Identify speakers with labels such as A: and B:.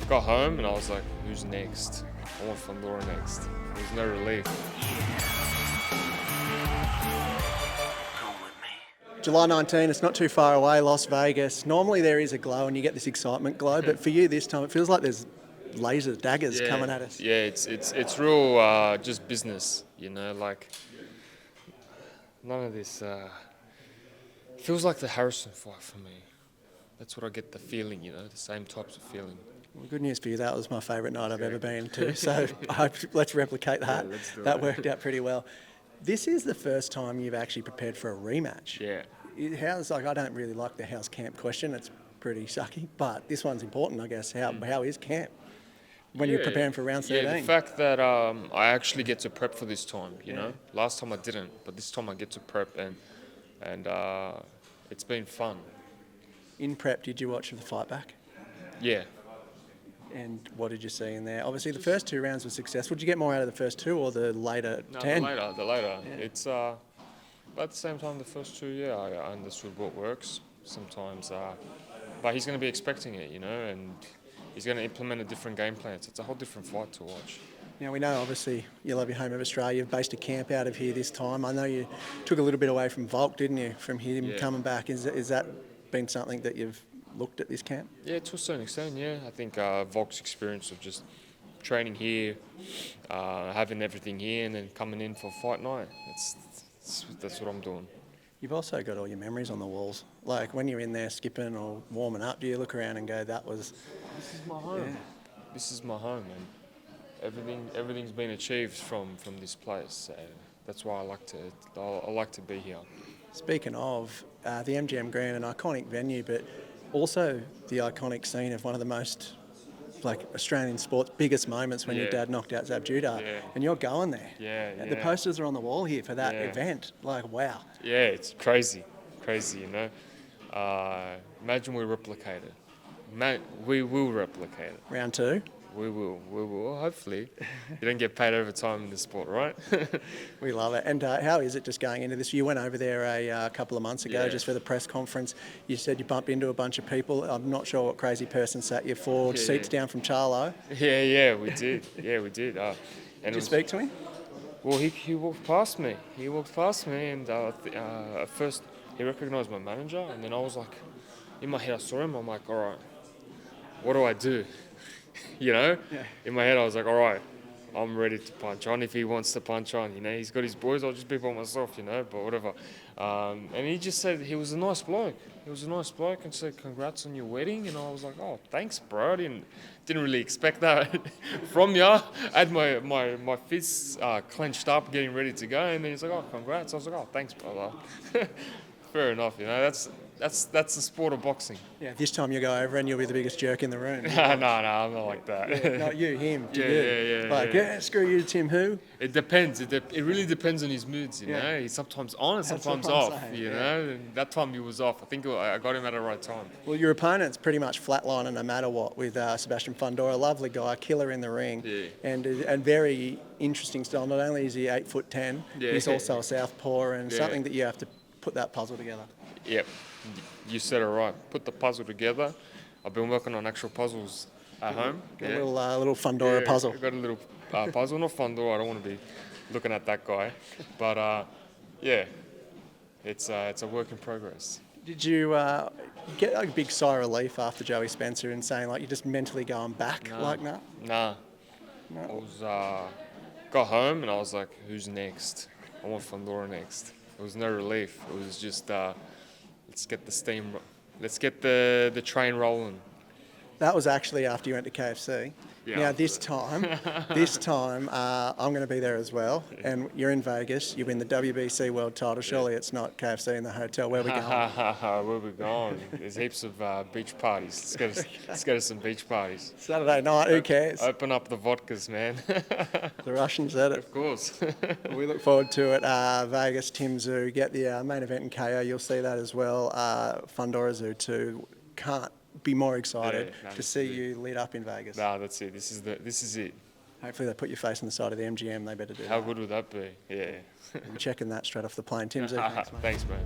A: Got home and I was like, who's next? I want Fundora next. There's no relief.
B: July 19, it's not too far away, Las Vegas. Normally there is a glow and you get this excitement glow, but for you this time it feels like there's laser daggers coming at us.
A: Yeah, it's real just business, you know, like none of this feels like the Harrison fight for me. That's what I get the feeling, you know, the same types of feeling.
B: Well, good news for you, that was my favourite night I've ever been to, so I hope let's replicate that.
A: Yeah, let's do
B: that
A: it.
B: worked out pretty well. This is the first time you've actually prepared for a rematch.
A: Yeah.
B: How's, like, I don't really like the how's camp question, it's pretty sucky, but this one's important, I guess. How is camp when you're preparing for round 13?
A: Yeah, the fact that I actually get to prep for this time, you know. Last time I didn't, but this time I get to prep and it's been fun.
B: In prep, did you watch the fight back?
A: Yeah.
B: And what did you see in there? Obviously, the first 2 rounds were successful. Did you get more out of the first 2 or the later 10?
A: The later.
B: Yeah.
A: It's but at the same time, the first 2, I understood what works. Sometimes, but he's going to be expecting it, you know, and he's going to implement a different game plan. So it's a whole different fight to watch.
B: Now, we know, obviously, you love your home of Australia. You've based a camp out of here this time. I know you took a little bit away from Volk, didn't you, from him coming back. Is that been something that you've looked at this camp?
A: Yeah, to a certain extent, yeah. I think Volk's experience of just training here, having everything here, and then coming in for fight night, that's what I'm doing.
B: You've also got all your memories on the walls. Like, when you're in there skipping or warming up, do you look around and go, that was...
A: This is my home. Yeah. This is my home, and everything's been achieved from this place. So that's why I like to be here.
B: Speaking of, the MGM Grand, an iconic venue, but also the iconic scene of one of the most, like, Australian sport's biggest moments when your dad knocked out Zab Judah, and you're going there.
A: Yeah.
B: The posters are on the wall here for that event. Like, wow.
A: Yeah, it's crazy, you know. Imagine we replicate it. We will replicate it.
B: Round 2?
A: We will, hopefully. You don't get paid overtime in this sport, right?
B: We love it. And how is it just going into this? You went over there a couple of months ago just for the press conference. You said you bumped into a bunch of people. I'm not sure what crazy person sat you 4 seats down from Charlo.
A: Yeah, we did. And
B: did you speak to him?
A: Well, he walked past me. And at first he recognised my manager, and then I was like, in my head I saw him, I'm like, all right, what do I do? You know, in my head I was like, all right, I'm ready to punch on if he wants to punch on. You know, he's got his boys, I'll just be by myself, you know, but whatever. And he just said he was a nice bloke. And said, congrats on your wedding. And I was like, oh, thanks, bro. I didn't really expect that from you. I had my fists clenched up, getting ready to go. And then he's like, oh, congrats. I was like, oh, thanks, brother. Fair enough, you know, that's the sport of boxing.
B: Yeah, this time you go over and you'll be the biggest jerk in the room.
A: No, I'm not like that.
B: Yeah, not you, him.
A: Yeah.
B: Screw you, Tim who?
A: It depends. It really depends on his moods, you know. He's sometimes on and sometimes off, you know. And that time he was off. I think I got him at the right time.
B: Well, your opponent's pretty much flatlining no matter what with Sebastian Fundora. Lovely guy, killer in the ring, and very interesting style. Not only is he 8'10", he's also a southpaw and something that you have to put that puzzle together.
A: Yep, you said it right. Put the puzzle together. I've been working on actual puzzles at home.
B: A little Fundora puzzle.
A: I've got a little puzzle, not Fundora. I don't want to be looking at that guy, but it's a work in progress.
B: Did you get a big sigh of relief after Joey Spencer and saying, like, you're just mentally going back like that?
A: Nah. I was got home and I was like, who's next? I want Fundora next. There was no relief. It was just let's get the train rolling.
B: That was actually after you went to KFC.
A: Yeah,
B: now this time, I'm going to be there as well. And you're in Vegas. You win the WBC World Title. Surely it's not KFC in the hotel. Where are we going?
A: Where we going? There's heaps of beach parties. Let's go to some beach parties.
B: Saturday night. Who cares?
A: Open up the vodkas, man.
B: The Russians at it.
A: Of course.
B: We look forward to it. Vegas, Tszyu. Get the main event in KO. You'll see that as well. Fundora Tszyu too. Can't be more excited to see you lit up in Vegas.
A: No, that's it. This is it.
B: Hopefully they put your face on the side of the MGM. They better do
A: How good would that be? Yeah.
B: I'm checking that straight off the plane. Tszyu,
A: Thanks, man.